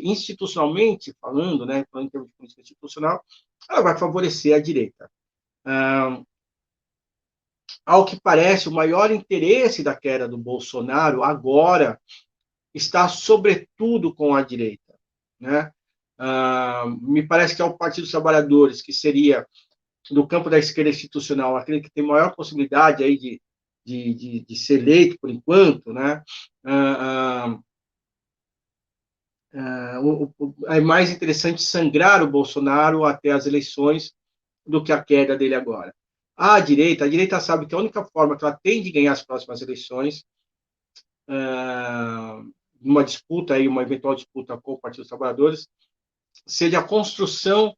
institucionalmente falando, né, falando em termos de política institucional, ela vai favorecer a direita. Ao que parece, o maior interesse da queda do Bolsonaro agora está, sobretudo, com a direita, né? Me parece que é o Partido dos Trabalhadores, que seria, do campo da esquerda institucional, aquele que tem maior possibilidade aí de ser eleito por enquanto, né? É mais interessante sangrar o Bolsonaro até as eleições do que a queda dele agora. A direita sabe que a única forma que ela tem de ganhar as próximas eleições, uma disputa aí, uma eventual disputa com o Partido dos Trabalhadores, seja a construção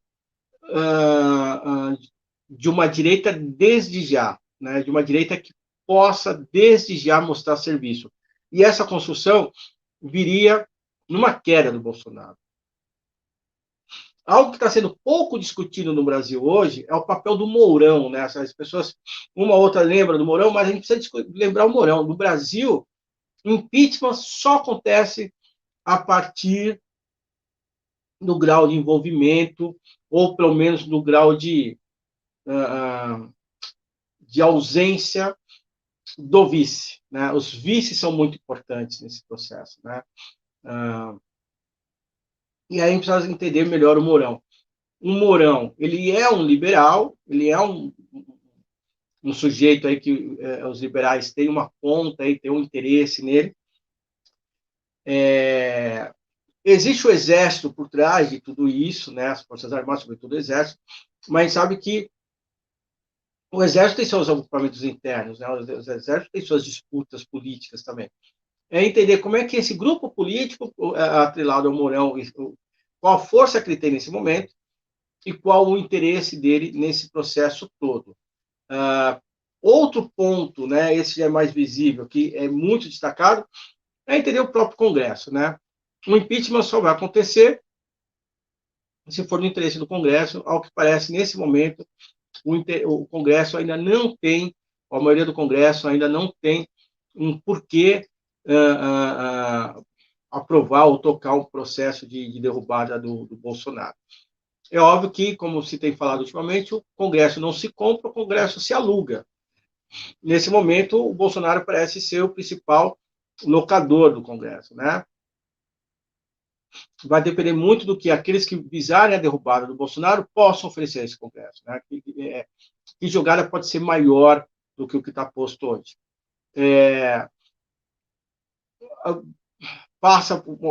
de uma direita desde já, né? De uma direita que possa desde já mostrar serviço. E essa construção viria numa queda do Bolsonaro. Algo que está sendo pouco discutido no Brasil hoje é o papel do Mourão, né? As pessoas, uma ou outra lembra do Mourão, mas a gente precisa lembrar o Mourão. No Brasil, impeachment só acontece a partir do grau de envolvimento, ou pelo menos do grau de ausência do vice, né? Os vices são muito importantes nesse processo, né? E aí a gente precisa entender melhor o Mourão. O Mourão, ele é um liberal, ele é um sujeito aí que os liberais têm uma ponta aí, têm um interesse nele. Existe o exército por trás de tudo isso, né? As forças armadas, sobretudo o exército, mas sabe que o exército tem seus agrupamentos internos, né? O exército tem suas disputas políticas também. É entender como é que esse grupo político, atrelado ao Mourão, qual a força que ele tem nesse momento, e qual o interesse dele nesse processo todo. Outro ponto, né, esse já é mais visível, que é muito destacado, é entender o próprio Congresso, né? O impeachment só vai acontecer se for no interesse do Congresso. Ao que parece, nesse momento, o Congresso ainda não tem, a maioria do Congresso ainda não tem um porquê aprovar ou tocar um processo de derrubada do Bolsonaro. É óbvio que, como se tem falado ultimamente, o Congresso não se compra, o Congresso se aluga. Nesse momento, o Bolsonaro parece ser o principal locador do Congresso, né? Vai depender muito do que aqueles que visarem a derrubada do Bolsonaro possam oferecer a esse Congresso, né? Que jogada pode ser maior do que o que está posto hoje.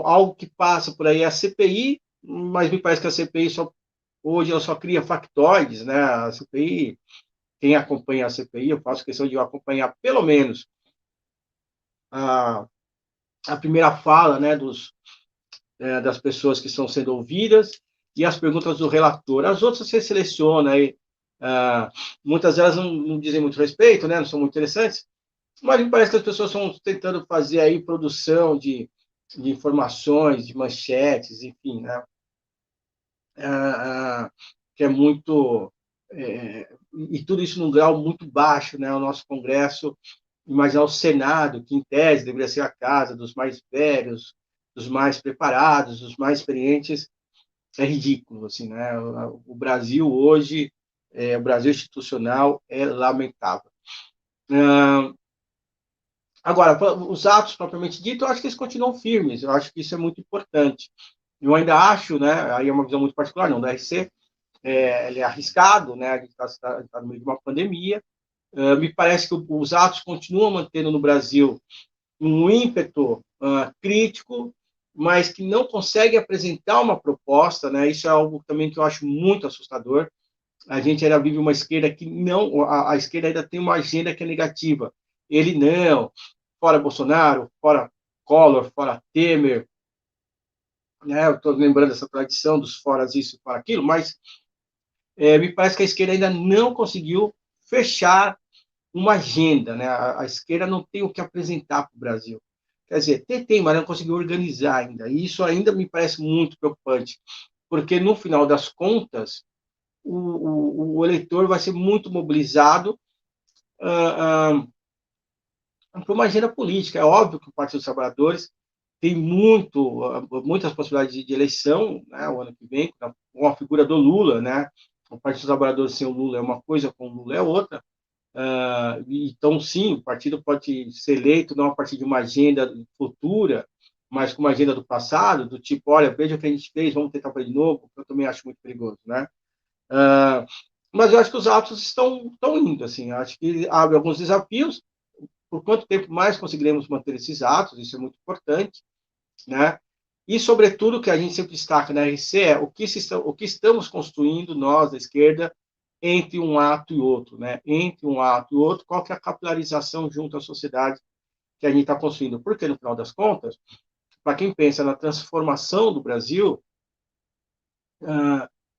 Algo que passa por aí é a CPI, mas me parece que a CPI hoje ela só cria factoides, né? A CPI, quem acompanha a CPI, eu faço questão de acompanhar pelo menos a, a primeira fala, né, das pessoas que estão sendo ouvidas e as perguntas do relator. As outras você seleciona aí, muitas delas não dizem muito respeito, né, não são muito interessantes, mas me parece que as pessoas estão tentando fazer aí produção de informações, de manchetes, enfim, né, que é muito e tudo isso num grau muito baixo, né? O nosso Congresso, imaginar o Senado, que em tese deveria ser a casa dos mais velhos, dos mais preparados, dos mais experientes, é ridículo, assim, né? O Brasil hoje, o Brasil institucional é lamentável. Agora, os atos propriamente dito, eu acho que eles continuam firmes. Eu acho que isso é muito importante. Eu ainda acho, né? Aí é uma visão muito particular, não da RC, ele é arriscado, né? A gente está no meio de uma pandemia. Me parece que os atos continuam mantendo no Brasil um ímpeto crítico, mas que não consegue apresentar uma proposta, né? Isso é algo também que eu acho muito assustador. A gente ainda vive uma esquerda que não, a esquerda ainda tem uma agenda que é negativa. Ele não, fora Bolsonaro, fora Collor, fora Temer, né? Eu estou lembrando dessa tradição dos foras isso, fora aquilo, mas me parece que a esquerda ainda não conseguiu fechar uma agenda, né? A esquerda não tem o que apresentar para o Brasil. Quer dizer, tem, mas não conseguiu organizar ainda. E isso ainda me parece muito preocupante, porque no final das contas, o eleitor vai ser muito mobilizado para uma agenda política. É óbvio que o Partido dos Trabalhadores tem muitas possibilidades de eleição, né, o ano que vem, com a figura do Lula, né? O Partido dos Trabalhadores sem o Lula é uma coisa, com o Lula é outra. Então, sim, o partido pode ser eleito não a partir de uma agenda futura, mas com uma agenda do passado, do tipo, olha, veja o que a gente fez, vamos tentar fazer de novo, que eu também acho muito perigoso, né? Mas eu acho que os atos estão indo, assim, eu acho que abre alguns desafios. Por quanto tempo mais conseguiremos manter esses atos? Isso é muito importante, né? E, sobretudo, o que a gente sempre destaca na RC é o que estamos construindo, nós, da esquerda, entre um ato e outro, né? Entre um ato e outro, qual que é a capilarização junto à sociedade que a gente está construindo? Porque, no final das contas, para quem pensa na transformação do Brasil,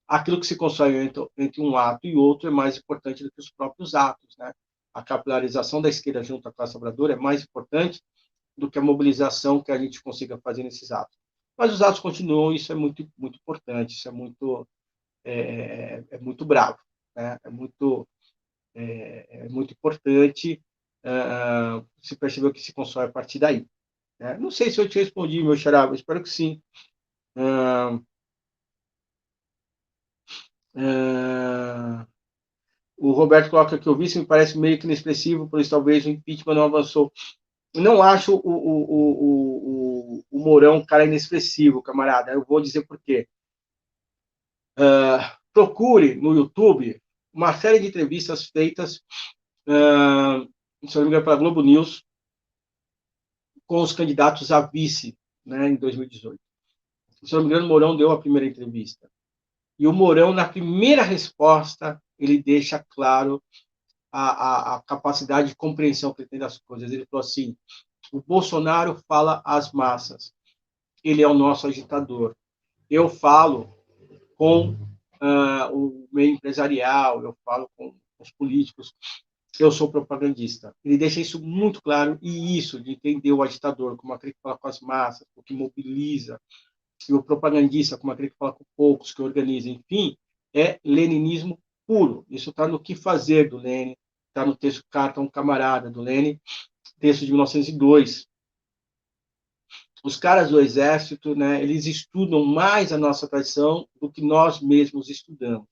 aquilo que se constrói entre um ato e outro é mais importante do que os próprios atos, né? A capilarização da esquerda junto à classe trabalhadora é mais importante do que a mobilização que a gente consiga fazer nesses atos. Mas os atos continuam, isso é muito, muito importante, isso é muito bravo, né? É muito importante se perceber o que se constrói a partir daí. Né? Não sei se eu te respondi, meu xará, espero que sim. O Roberto coloca que eu vi, me parece meio que inexpressivo, por isso talvez o impeachment não avançou. Eu não acho o Mourão um cara inexpressivo, camarada. Eu vou dizer por quê. Procure no YouTube uma série de entrevistas feitas, se não me engano, pela Globo News, com os candidatos a vice, né, em 2018. Se não me engano, o Mourão deu a primeira entrevista. E o Mourão, na primeira resposta, ele deixa claro a capacidade de compreensão que ele tem das coisas. Ele falou assim: o Bolsonaro fala às massas, ele é o nosso agitador. Eu falo com o meio empresarial, eu falo com os políticos, eu sou propagandista. Ele deixa isso muito claro, e isso de entender o agitador como aquele que fala com as massas, o que mobiliza, e o propagandista como aquele que fala com poucos, que organiza, enfim, é leninismo puro. Isso está no Que Fazer, do Lenin, está no texto Carta a um Camarada, do Lenin, texto de 1902. Os caras do Exército, né, eles estudam mais a nossa tradição do que nós mesmos estudamos.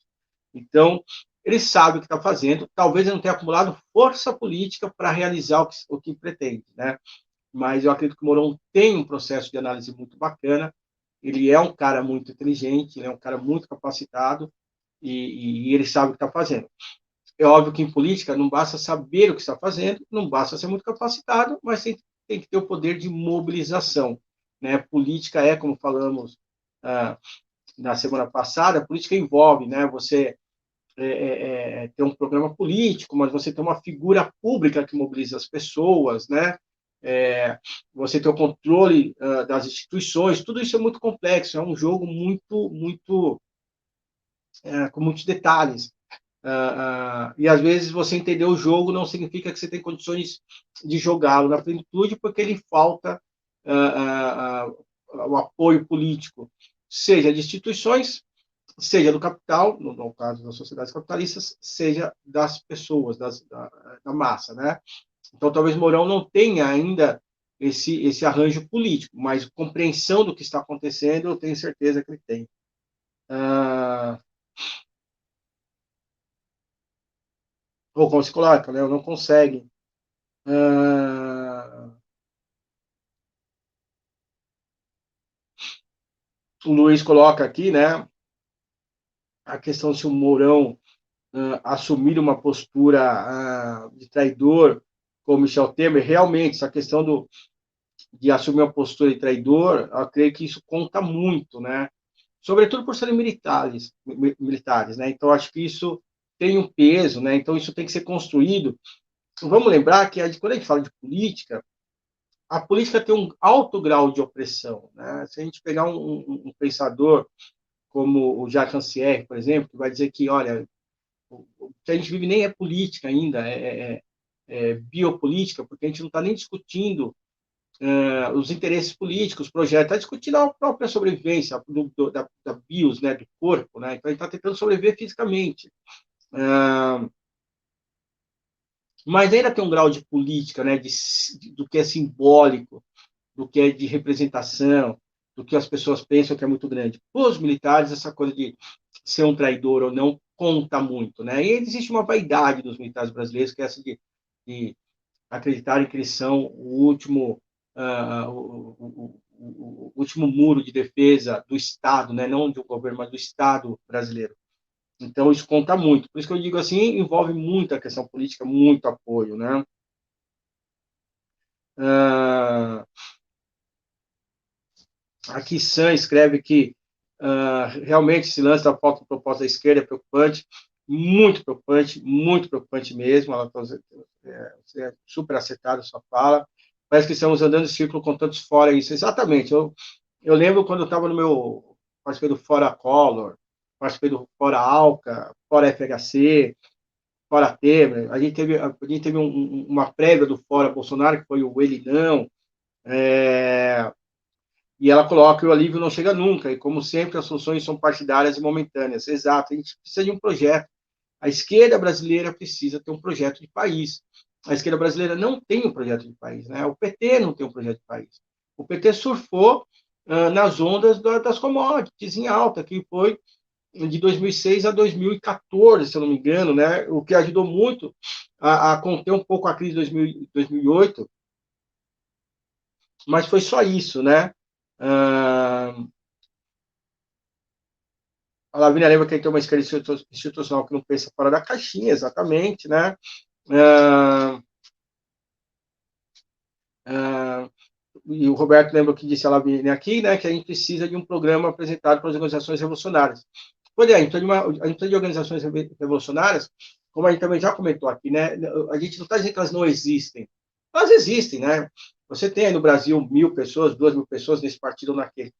Então, ele sabe o que está fazendo, talvez ele não tenha acumulado força política para realizar o que pretende, né? Mas eu acredito que o Mourão tem um processo de análise muito bacana, ele é um cara muito inteligente, ele é um cara muito capacitado, e ele sabe o que está fazendo. É óbvio que em política não basta saber o que está fazendo, não basta ser muito capacitado, mas tem que ter o poder de mobilização, né? Política é, como falamos na semana passada, a política envolve, né? Você ter um programa político, mas você ter uma figura pública que mobiliza as pessoas, né? Você ter o controle das instituições, tudo isso é muito complexo, é um jogo com muitos detalhes. E às vezes você entender o jogo não significa que você tem condições de jogá-lo na plenitude, porque ele falta o apoio político, seja de instituições, seja do capital, no caso das sociedades capitalistas, seja das pessoas, da massa, né? Então, talvez Mourão não tenha ainda esse arranjo político, mas compreensão do que está acontecendo, eu tenho certeza que ele tem. Ou como se coloca, né? Não consegue. O Luiz coloca aqui, né? A questão se o Mourão assumir uma postura de traidor, como Michel Temer, realmente, essa questão de assumir uma postura de traidor, eu creio que isso conta muito, né? Sobretudo por serem militares, né? Então, acho que isso tem um peso, né? Então, isso tem que ser construído. Vamos lembrar que quando a gente fala de política, a política tem um alto grau de opressão, né? Se a gente pegar um pensador como o Jacques Rancière, por exemplo, que vai dizer que, olha, o que a gente vive nem é política ainda, é biopolítica, porque a gente não está nem discutindo os interesses políticos, os projetos, está discutindo a própria sobrevivência da bios, né, do corpo, né? Então, a gente está tentando sobreviver fisicamente. Mas ainda tem um grau de política, né, do que é simbólico, do que é de representação, do que as pessoas pensam que é muito grande. Para os militares, essa coisa de ser um traidor ou não conta muito, né? E existe uma vaidade dos militares brasileiros, que é essa de acreditarem que eles são o último o último muro de defesa do Estado, né? Não do governo, mas do Estado brasileiro. Então, isso conta muito. Por isso que eu digo assim, envolve muita questão política, muito apoio, né? Aqui Sam escreve que realmente esse lance da falta de proposta da esquerda é preocupante, muito preocupante mesmo. Ela é super acertada a sua fala. Parece que estamos andando em círculo com tantos fora isso. Exatamente. Eu lembro quando eu estava participei do Fora Collor, participei do Fora Alca, Fora FHC, Fora Temer. A gente teve uma prévia do Fora Bolsonaro, que foi o Ele Não. E ela coloca que o alívio não chega nunca, e como sempre, as soluções são partidárias e momentâneas. Exato, a gente precisa de um projeto. A esquerda brasileira precisa ter um projeto de país. A esquerda brasileira não tem um projeto de país, né? O PT não tem um projeto de país. O PT surfou nas ondas das commodities em alta, que foi de 2006 a 2014, se eu não me engano, né? O que ajudou muito a conter um pouco a crise de 2008, mas foi só isso, né? A Lavínia lembra que ele tem uma esquerda institucional que não pensa fora da caixinha, exatamente, né? E o Roberto lembra que disse a Lavínia aqui, né, que a gente precisa de um programa apresentado pelas organizações revolucionárias. Pois é, a gente precisa de organizações revolucionárias, como a gente também já comentou aqui, né? A gente não está dizendo que elas não existem. Elas existem, né? Você tem aí no Brasil 1.000 pessoas, 2.000 pessoas nesse partido ou naquele.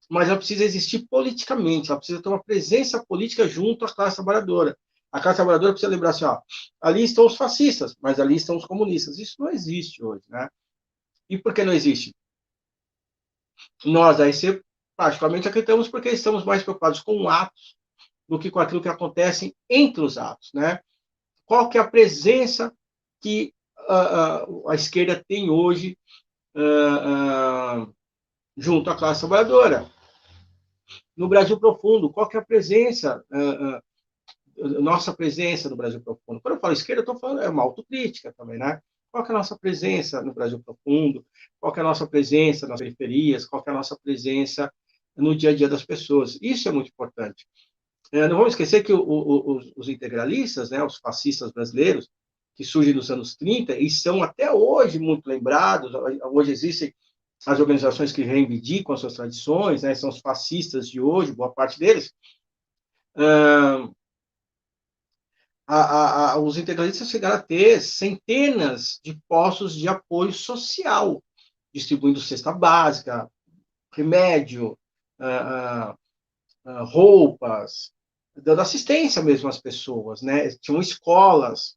mas ela precisa existir politicamente, ela precisa ter uma presença política junto à classe trabalhadora. A classe trabalhadora precisa lembrar assim, ó, ali estão os fascistas, mas ali estão os comunistas. Isso não existe hoje, né? E por que não existe? Nós, da EC, particularmente, acreditamos porque estamos mais preocupados com atos do que com aquilo que acontece entre os atos, né? Qual que é a presença que a esquerda tem hoje junto à classe trabalhadora? No Brasil Profundo, qual que é a presença, nossa presença no Brasil Profundo? Quando eu falo esquerda, eu estou falando, é uma autocrítica também, né? Qual que é a nossa presença no Brasil Profundo? Qual que é a nossa presença nas periferias? Qual que é a nossa presença no dia a dia das pessoas? Isso é muito importante. Não vamos esquecer que os integralistas, né, os fascistas brasileiros, que surgem nos anos 30 e são até hoje muito lembrados, hoje existem as organizações que reivindicam as suas tradições, né, são os fascistas de hoje, boa parte deles, os integralistas chegaram a ter centenas de postos de apoio social, distribuindo cesta básica, remédio, roupas, dando assistência mesmo às pessoas, né? Tinham escolas.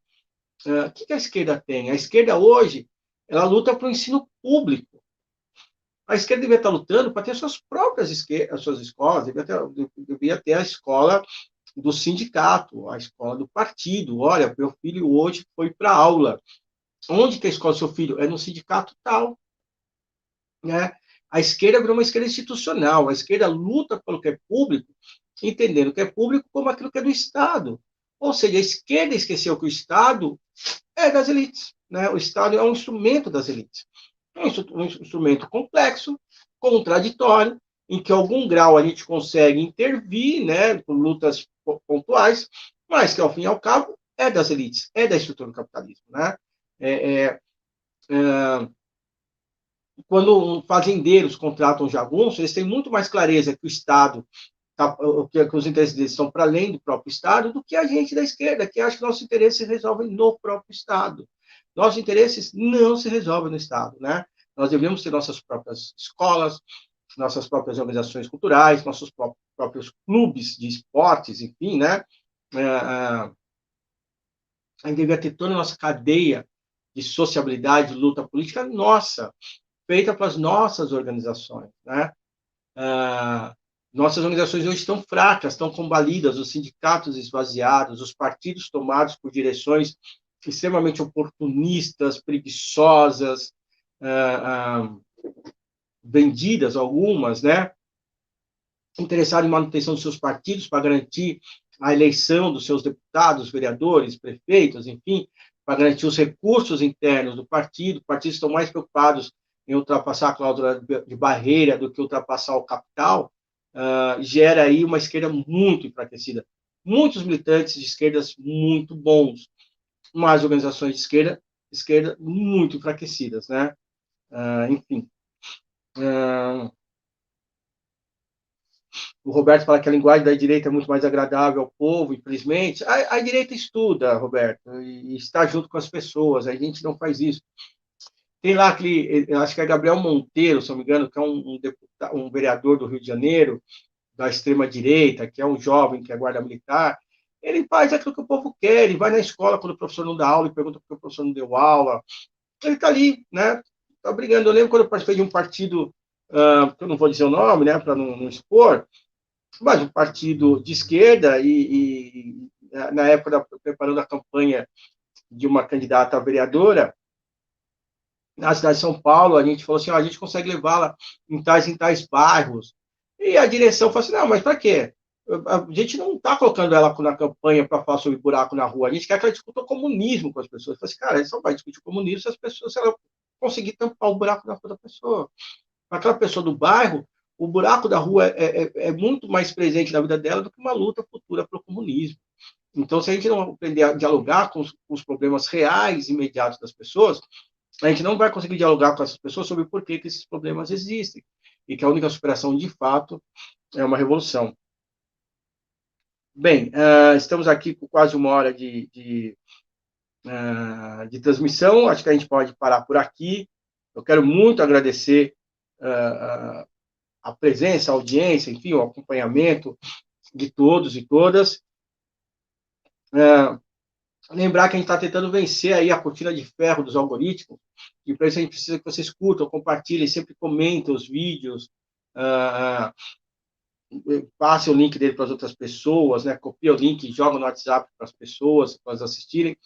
O que a esquerda tem? A esquerda hoje, ela luta para o ensino público. A esquerda devia estar lutando para ter suas próprias as suas escolas, devia ter a escola do sindicato, a escola do partido. Olha, meu filho hoje foi para a aula. Onde que é a escola do seu filho? É no sindicato tal. Né? A esquerda virou uma esquerda institucional. A esquerda luta pelo que é público, entendendo que é público como aquilo que é do Estado. Ou seja, a esquerda esqueceu que o Estado é das elites. Né? O Estado é um instrumento das elites. É um instrumento complexo, contraditório, em que, a algum grau, a gente consegue intervir, né, com lutas pontuais, mas que, ao fim e ao cabo, é das elites, é da estrutura do capitalismo. Né? É, é, é, quando fazendeiros contratam jagunços, eles têm muito mais clareza que o Estado, que os interesses deles estão para além do próprio Estado, do que a gente da esquerda, que acha que nossos interesses se resolvem no próprio Estado. Nossos interesses não se resolvem no Estado, né? Nós devemos ter nossas próprias escolas, nossas próprias organizações culturais, nossos próprios clubes de esportes, enfim, né? A gente devia ter toda a nossa cadeia de sociabilidade, de luta política nossa, feita pelas nossas organizações, né? Nossas organizações hoje estão fracas, estão combalidas, os sindicatos esvaziados, os partidos tomados por direções extremamente oportunistas, preguiçosas, vendidas algumas, né? Interessadas em manutenção dos seus partidos para garantir a eleição dos seus deputados, vereadores, prefeitos, enfim, para garantir os recursos internos do partido. Partidos estão mais preocupados em ultrapassar a cláusula de barreira do que ultrapassar o capital, gera aí uma esquerda muito enfraquecida. Muitos militantes de esquerdas muito bons, mas organizações de esquerda muito enfraquecidas, né? Enfim. O Roberto fala que a linguagem da direita é muito mais agradável ao povo, infelizmente. A direita estuda, Roberto, e está junto com as pessoas. A gente não faz isso. Tem lá aquele, acho que é Gabriel Monteiro, se não me engano, que é um vereador do Rio de Janeiro, da extrema-direita, que é um jovem que é guarda militar. Ele faz aquilo que o povo quer, ele vai na escola quando o professor não dá aula e pergunta por que o professor não deu aula. Ele está ali, né? Está brigando. Eu lembro quando eu participei de um partido, que eu não vou dizer o nome, né, para não expor, mas um partido de esquerda e na época preparando a campanha de uma candidata a vereadora na cidade de São Paulo, a gente falou assim, a gente consegue levá-la em tais bairros. E a direção falou assim, não, mas para quê? A gente não está colocando ela na campanha para falar sobre buraco na rua, a gente quer que ela discuta o comunismo com as pessoas. Eu falei assim, cara, só vai discutir o comunismo se as pessoas, se ela conseguir tampar o buraco na rua da pessoa. Para aquela pessoa do bairro, o buraco da rua é muito mais presente na vida dela do que uma luta futura para o comunismo. Então, se a gente não aprender a dialogar com os problemas reais, imediatos das pessoas, a gente não vai conseguir dialogar com essas pessoas sobre por que esses problemas existem. E que a única superação, de fato, é uma revolução. Bem, estamos aqui com quase uma hora de transmissão. Acho que a gente pode parar por aqui. Eu quero muito agradecer a presença, a audiência, enfim, o acompanhamento de todos e todas. Lembrar que a gente está tentando vencer aí a cortina de ferro dos algoritmos, e para isso a gente precisa que vocês curtam, compartilhem, sempre comentem os vídeos, passe o link dele para as outras pessoas, né? Copia o link, joga no WhatsApp para as pessoas, para elas assistirem,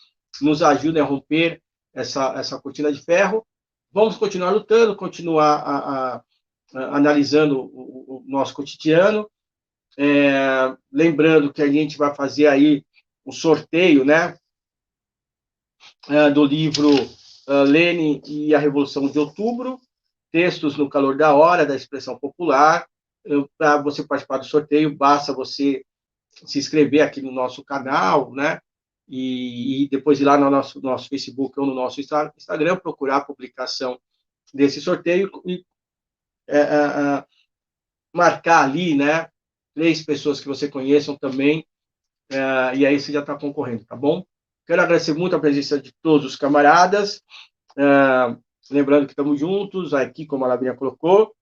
nos ajudem a romper essa cortina de ferro. Vamos continuar lutando, continuar analisando o nosso cotidiano, lembrando que a gente vai fazer aí um sorteio, né, do livro Lênin e a Revolução de Outubro, textos no calor da hora, da expressão popular. Para você participar do sorteio, basta você se inscrever aqui no nosso canal, né, e depois ir lá no nosso Facebook ou no nosso Instagram, procurar a publicação desse sorteio e marcar ali, né, 3 pessoas que você conheçam também, e aí você já está concorrendo, tá bom? Quero agradecer muito a presença de todos os camaradas, lembrando que estamos juntos, aqui, como a Lavínia colocou,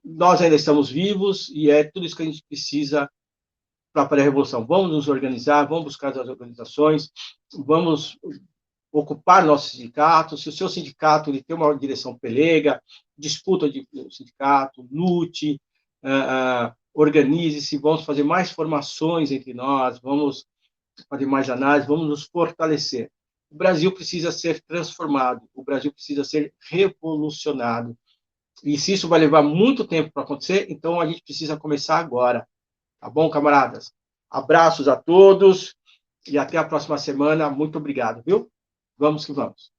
nós ainda estamos vivos, e é tudo isso que a gente precisa para a revolução. Vamos nos organizar, vamos buscar as organizações, vamos ocupar nossos sindicatos. Se o seu sindicato ele tem uma direção pelega, disputa de sindicato, lute, organize-se, vamos fazer mais formações entre nós, vamos fazer mais análise, vamos nos fortalecer. O Brasil precisa ser transformado, o Brasil precisa ser revolucionado. E se isso vai levar muito tempo para acontecer, então a gente precisa começar agora. Tá bom, camaradas? Abraços a todos e até a próxima semana. Muito obrigado, viu? Vamos que vamos.